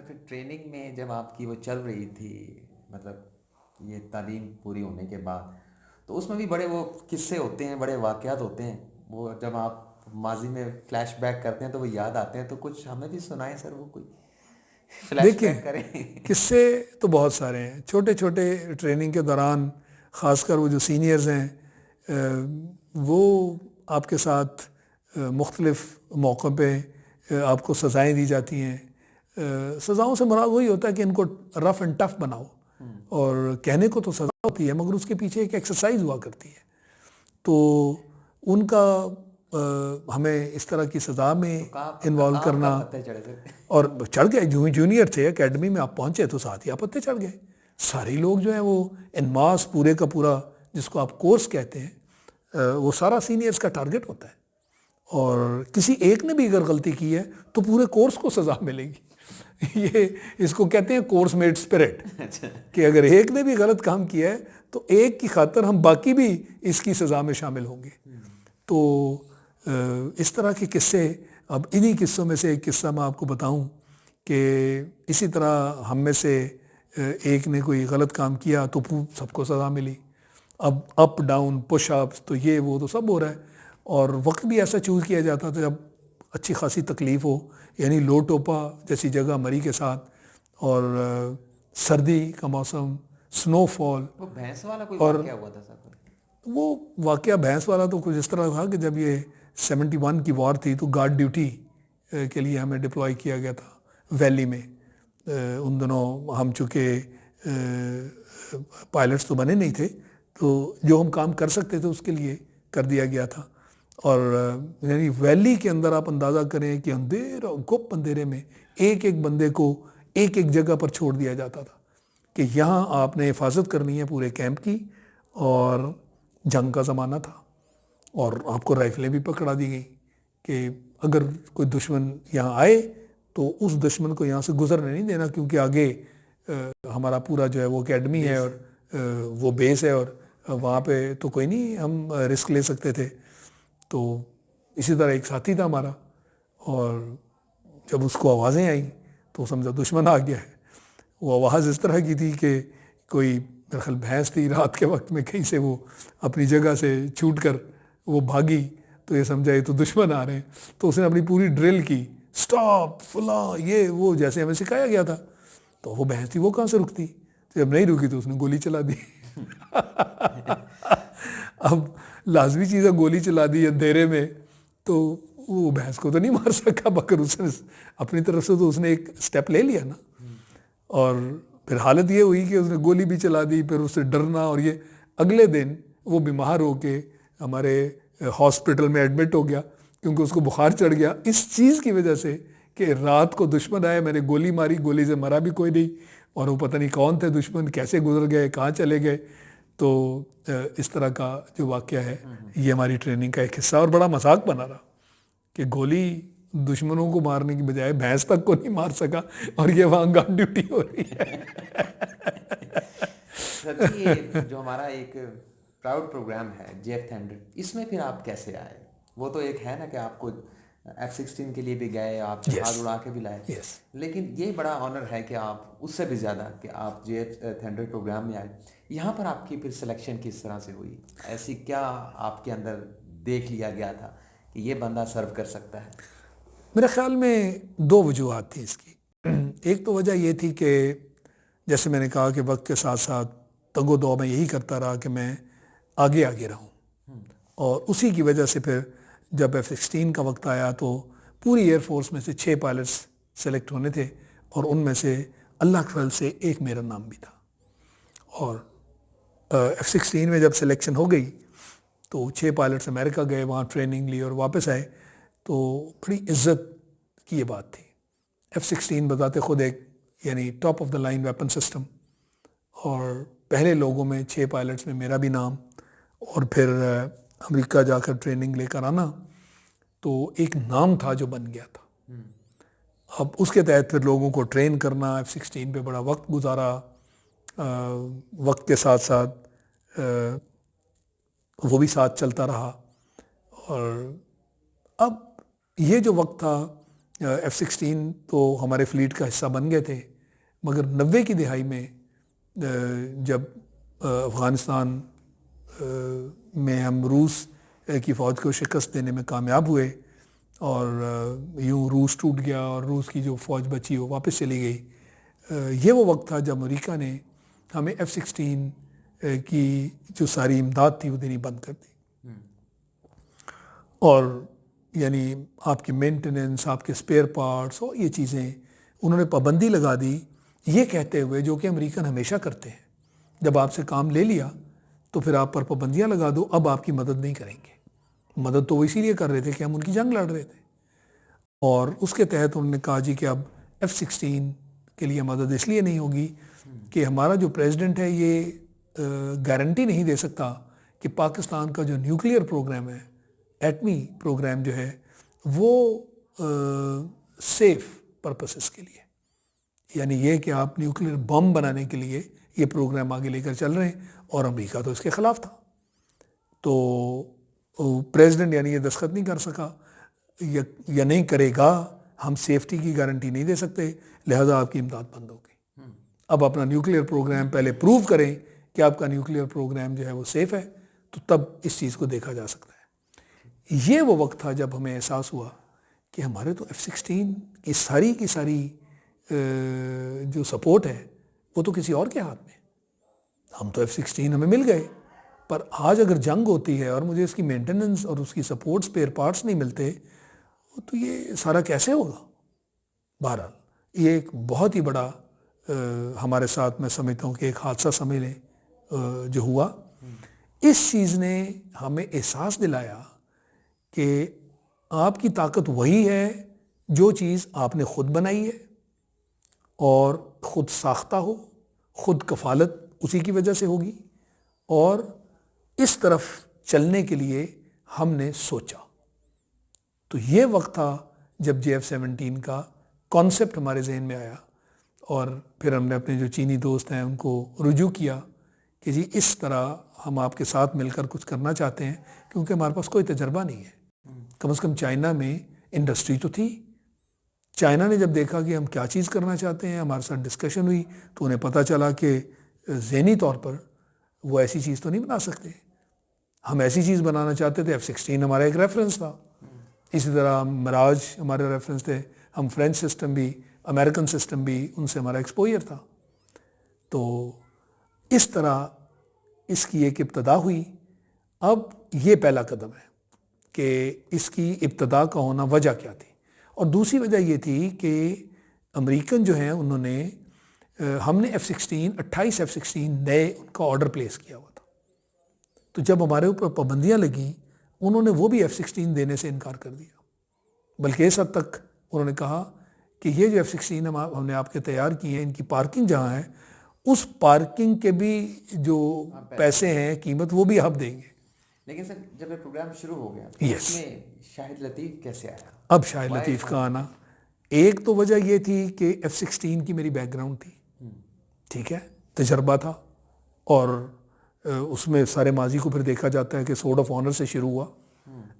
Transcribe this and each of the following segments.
پھر ٹریننگ میں جب آپ کی وہ چل رہی تھی، مطلب یہ تعلیم پوری ہونے کے بعد، تو اس میں بھی بڑے وہ قصے ہوتے ہیں، بڑے واقعات ہوتے ہیں، وہ جب آپ ماضی میں فلیش بیک کرتے ہیں تو وہ یاد آتے ہیں، تو کچھ ہمیں بھی سنائیں سر، وہ کوئی فلیش دیکھیں بیک کریں۔ قصے تو بہت سارے ہیں چھوٹے چھوٹے ٹریننگ کے دوران، خاص کر وہ جو سینئرز ہیں وہ آپ کے ساتھ مختلف موقع پہ آپ کو سزائیں دی جاتی ہیں. سزاؤں سے مراد وہی ہوتا ہے کہ ان کو رف اینڈ ٹف بناؤ، اور کہنے کو تو سزا ہوتی ہے مگر اس کے پیچھے ایک ایکسرسائز ہوا کرتی ہے. تو ان کا ہمیں اس طرح کی سزا میں تو انوالو آپ کا کرنا، پتہ چڑھے سر؟ اور چڑھ گئے. جونیئر تھے اکیڈمی میں، آپ پہنچے تو ساتھ ہی آپ پتے چڑھ گئے. سارے لوگ جو ہیں وہ ان ماس پورے کا پورا جس کو آپ کورس کہتے ہیں وہ سارا سینئرز کا ٹارگٹ ہوتا ہے، اور کسی ایک نے بھی اگر غلطی کی ہے تو پورے کورس کو سزا ملے گی. یہ اس کو کہتے ہیں کورس میٹ اسپرٹ، کہ اگر ایک نے بھی غلط کام کیا ہے تو ایک کی خاطر ہم باقی بھی اس کی سزا میں شامل ہوں گے. تو اس طرح کے قصے، اب انہی قصوں میں سے ایک قصہ میں آپ کو بتاؤں کہ اسی طرح ہم میں سے ایک نے کوئی غلط کام کیا تو سب کو سزا ملی. اب اپ ڈاؤن پش اپس تو یہ وہ تو سب ہو رہا ہے، اور وقت بھی ایسا چوز کیا جاتا تھا جب اچھی خاصی تکلیف ہو، یعنی لو ٹوپا جیسی جگہ مری کے ساتھ، اور سردی کا موسم، سنو فال. وہ بھینس والا کوئی اور واقعہ ہوا تھا سر؟ وہ واقعہ بھینس والا تو کچھ اس طرح تھا کہ جب یہ 71 کی وار تھی تو گارڈ ڈیوٹی کے لیے ہمیں ڈپلائی کیا گیا تھا ویلی میں. ان دنوں ہم چونکہ پائلٹس تو بنے نہیں تھے، تو جو ہم کام کر سکتے تھے اس کے لیے کر دیا گیا تھا. اور یعنی ویلی کے اندر آپ اندازہ کریں کہ اندھیرا گپ اندھیرے میں ایک ایک بندے کو ایک ایک جگہ پر چھوڑ دیا جاتا تھا کہ یہاں آپ نے حفاظت کرنی ہے پورے کیمپ کی. اور جنگ کا زمانہ تھا، اور آپ کو رائفلیں بھی پکڑا دی گئی کہ اگر کوئی دشمن یہاں آئے تو اس دشمن کو یہاں سے گزرنے نہیں دینا، کیونکہ آگے ہمارا پورا جو ہے وہ اکیڈمی ہے اور وہ بیس ہے، اور وہاں پہ تو کوئی نہیں ہم رسک لے سکتے تھے. تو اسی طرح ایک ساتھی تھا ہمارا، اور جب اس کو آوازیں آئیں تو سمجھا دشمن آ گیا ہے. وہ آواز اس طرح کی تھی کہ کوئی میرے خیال بھینس تھی، رات کے وقت میں کہیں سے وہ اپنی جگہ سے چھوٹ کر وہ بھاگی، تو یہ سمجھا یہ تو دشمن آ رہے ہیں. تو اس نے اپنی پوری ڈرل کی، سٹاپ فلاں یہ وہ جیسے ہمیں سکھایا گیا تھا. تو وہ بھینس تھی، وہ کہاں سے رکتی؟ جب نہیں رکی تو اس نے گولی چلا دی. اب لازمی چیز ہے گولی چلا دی اندھیرے میں، تو وہ بھینس کو تو نہیں مار سکا، مگر اس نے اپنی طرف سے تو اس نے ایک سٹیپ لے لیا نا. اور پھر حالت یہ ہوئی کہ اس نے گولی بھی چلا دی، پھر اس سے ڈرنا، اور یہ اگلے دن وہ بیمار ہو کے ہمارے ہاسپٹل میں ایڈمٹ ہو گیا، کیونکہ اس کو بخار چڑھ گیا اس چیز کی وجہ سے کہ رات کو دشمن آئے، میں نے گولی ماری، گولی سے مرا بھی کوئی نہیں، اور وہ پتہ نہیں کون تھے دشمن، کیسے گزر گئے، کہاں چلے گئے. تو اس طرح کا جو واقعہ ہے یہ ہماری ٹریننگ کا ایک حصہ، اور بڑا مذاق بنا رہا کہ گولی دشمنوں کو مارنے کی بجائے بھینس تک کو نہیں مار سکا، اور یہ وہاں گارڈ ڈیوٹی ہو رہی ہے. سر جی، یہ جو ہمارا ایک پراؤڈ پروگرام ہے JF100، اس میں پھر آپ کیسے آئے؟ وہ تو ایک ہے نا کہ آپ کو F-16 کے لیے بھی گئے، آپ جہاز اڑا کے بھی لائے، یس لیکن یہ بڑا آنر ہے کہ آپ اس سے بھی زیادہ کہ آپ JF100 پروگرام میں آئے. یہاں پر آپ کی پھر سلیکشن کس طرح سے ہوئی؟ ایسی کیا آپ کے اندر دیکھ لیا گیا تھا کہ یہ بندہ سرو کر سکتا ہے؟ میرے خیال میں دو وجوہات تھیں اس کی. ایک تو وجہ یہ تھی کہ جیسے میں نے کہا کہ وقت کے ساتھ ساتھ تگ و دو میں یہی کرتا رہا کہ میں آگے آگے رہوں، اور اسی کی وجہ سے پھر جب F-16 کا وقت آیا تو پوری ایئر فورس میں سے 6 پائلٹس سلیکٹ ہونے تھے، اور ان میں سے اللہ کے فضل سے ایک میرا نام بھی تھا. اور F-16 میں جب سلیکشن ہو گئی تو 6 پائلٹس امریکہ گئے، وہاں ٹریننگ لی اور واپس آئے. تو بڑی عزت کی یہ بات تھی. F-16 بذات خود ایک یعنی top of the line weapon system, اور پہلے لوگوں میں 6 پائلٹس میں میرا بھی نام، اور پھر امریکہ جا کر ٹریننگ لے کر آنا، تو ایک نام تھا جو بن گیا تھا. اب اس کے تحت پھر لوگوں کو ٹرین کرنا، F-16 پہ بڑا وقت گزارا، وقت کے ساتھ ساتھ وہ بھی ساتھ چلتا رہا. اور اب یہ جو وقت تھا F-16 تو ہمارے فلیٹ کا حصہ بن گئے تھے، مگر 90 کی دہائی میں جب افغانستان میں ہم روس کی فوج کو شکست دینے میں کامیاب ہوئے اور یوں روس ٹوٹ گیا اور روس کی جو فوج بچی وہ واپس چلی گئی، یہ وہ وقت تھا جب امریکہ نے ہمیں F-16 کی جو ساری امداد تھی وہ دینی بند کر دی، اور یعنی آپ کی مینٹیننس، آپ کے اسپیئر پارٹس اور یہ چیزیں انہوں نے پابندی لگا دی، یہ کہتے ہوئے جو کہ امریکن ہمیشہ کرتے ہیں، جب آپ سے کام لے لیا تو پھر آپ پر پابندیاں لگا دو، اب آپ کی مدد نہیں کریں گے۔ مدد تو وہ اسی لیے کر رہے تھے کہ ہم ان کی جنگ لڑ رہے تھے، اور اس کے تحت انہوں نے کہا جی کہ اب F-16 کے لیے مدد اس لیے نہیں ہوگی کہ ہمارا جو پریزیڈنٹ ہے یہ گارنٹی نہیں دے سکتا کہ پاکستان کا جو نیوکلیئر پروگرام ہے، ایٹمی پروگرام جو ہے، وہ سیف پرپسز کے لیے، یعنی یہ کہ آپ نیوکلیئر بم بنانے کے لیے یہ پروگرام آگے لے کر چل رہے ہیں، اور امریکہ تو اس کے خلاف تھا، تو پریزیڈنٹ یعنی یہ دستخط نہیں کر سکا یا نہیں کرے گا، ہم سیفٹی کی گارنٹی نہیں دے سکتے، لہذا آپ کی امداد بند ہو گئی۔ اب اپنا نیوکلیئر پروگرام پہلے پروو کریں کہ آپ کا نیوکلیئر پروگرام جو ہے وہ سیف ہے، تو تب اس چیز کو دیکھا جا سکتا ہے۔ یہ وہ وقت تھا جب ہمیں احساس ہوا کہ ہمارے تو F-16 کی ساری جو سپورٹ ہے وہ تو کسی اور کے ہاتھ میں، ہم تو F-16 ہمیں مل گئے، پر آج اگر جنگ ہوتی ہے اور مجھے اس کی مینٹیننس اور اس کی سپورٹ اسپیئر پارٹس نہیں ملتے تو یہ سارا کیسے ہوگا؟ بہرحال یہ ایک بہت ہی بڑا ہمارے ساتھ میں سمجھتا ہوں کہ ایک حادثہ سمجھ لیں جو ہوا، اس چیز نے ہمیں احساس دلایا کہ آپ کی طاقت وہی ہے جو چیز آپ نے خود بنائی ہے اور خود ساختہ ہو، خود کفالت اسی کی وجہ سے ہوگی، اور اس طرف چلنے کے لیے ہم نے سوچا۔ تو یہ وقت تھا جب JF-17 کا کانسیپٹ ہمارے ذہن میں آیا، اور پھر ہم نے اپنے جو چینی دوست ہیں ان کو رجوع کیا کہ جی اس طرح ہم آپ کے ساتھ مل کر کچھ کرنا چاہتے ہیں، کیونکہ ہمارے پاس کوئی تجربہ نہیں ہے، کم از کم چائنا میں انڈسٹری تو تھی۔ چائنا نے جب دیکھا کہ ہم کیا چیز کرنا چاہتے ہیں، ہمارے ساتھ ڈسکشن ہوئی تو انہیں پتہ چلا کہ ذہنی طور پر وہ ایسی چیز تو نہیں بنا سکتے، ہم ایسی چیز بنانا چاہتے تھے۔ F-16 ہمارا ایک ریفرنس تھا، اسی طرح مراج ہمارے ریفرنس تھے، ہم فرینچ سسٹم بھی، امریکن سسٹم بھی، ان سے ہمارا ایکسپوئر تھا۔ تو اس طرح اس کی ایک ابتدا ہوئی۔ اب یہ پہلا قدم ہے کہ اس کی ابتدا کا ہونا وجہ کیا تھی، اور دوسری وجہ یہ تھی کہ امریکن جو ہیں انہوں نے ہم نے F-16 28 F-16 نئے ان کا آرڈر پلیس کیا ہوا تھا، تو جب ہمارے اوپر پابندیاں لگیں انہوں نے وہ بھی F-16 دینے سے انکار کر دیا، بلکہ اس حد تک انہوں نے کہا کہ یہ جو F-16 ہم نے آپ کے تیار کیے ہیں، ان کی پارکنگ جہاں ہے اس پارکنگ کے بھی جو پیسے ہیں قیمت وہ بھی آپ دیں گے۔ لیکن سر جب یہ پروگرام شروع ہو گیا Yes. اس میں شاہد لطیف کیسے آیا؟ اب شاہد لطیف کا آنا، ایک تو وجہ یہ تھی کہ F-16 کی میری بیک گراؤنڈ تھی، ٹھیک ہے، تجربہ تھا، اور اس میں سارے ماضی کو پھر دیکھا جاتا ہے کہ سورڈ آف آنر سے شروع ہوا۔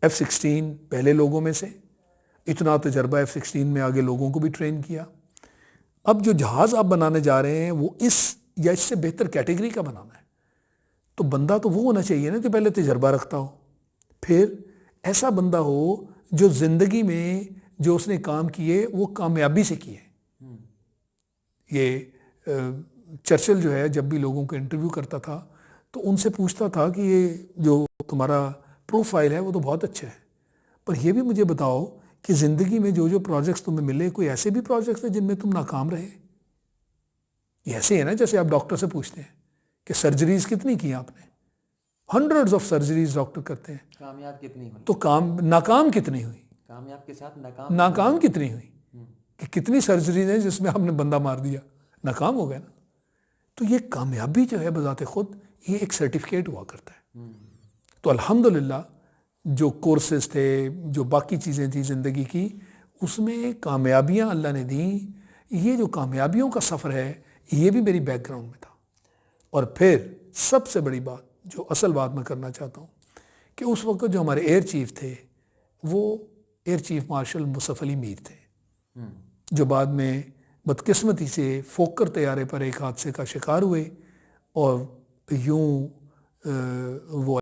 F-16 پہلے لوگوں میں سے، اتنا تجربہ F-16 میں آگے لوگوں کو بھی ٹرین کیا۔ اب جو جہاز آپ بنانے جا رہے ہیں وہ اس یا اس سے بہتر کیٹیگری کا بنانا ہے، تو بندہ تو وہ ہونا چاہیے نا جو پہلے تجربہ رکھتا ہو، پھر ایسا بندہ ہو جو زندگی میں جو اس نے کام کیے وہ کامیابی سے کیے۔ یہ چرچل جو ہے جب بھی لوگوں کو انٹرویو کرتا تھا تو ان سے پوچھتا تھا کہ یہ جو تمہارا پروفائل ہے وہ تو بہت اچھا ہے، پر یہ بھی مجھے بتاؤ کہ زندگی میں جو پروجیکٹس تمہیں ملے کوئی ایسے بھی پروجیکٹس ہیں جن میں تم ناکام رہے؟ یہ ایسے ہے نا جیسے آپ ڈاکٹر سے پوچھتے ہیں کہ سرجریز کتنی کی آپ نے، ہنڈریڈز آف سرجریز ڈاکٹر کرتے ہیں، کامیاب کتنی ہوئی؟ تو ناکام کتنی ہوئی؟ کامیاب کے ساتھ ناکام کتنی ہوئی؟ کہ کتنی سرجریز ہیں جس میں ہم نے بندہ مار دیا، ناکام ہو گیا نا۔ تو یہ کامیابی جو ہے بذات خود یہ ایک سرٹیفکیٹ ہوا کرتا ہے۔ تو الحمدللہ جو کورسز تھے، جو باقی چیزیں تھیں زندگی کی، اس میں کامیابیاں اللہ نے دیں۔ یہ جو کامیابیوں کا سفر ہے یہ بھی میری بیک گراؤنڈ میں تھا۔ اور پھر سب سے بڑی بات جو اصل بات میں کرنا چاہتا ہوں کہ اس وقت جو ہمارے ایئر چیف تھے وہ ایئر چیف مارشل مصطفی علی میر تھے، جو بعد میں بدقسمتی سے فوکر طیارے پر ایک حادثے کا شکار ہوئے اور یوں وہ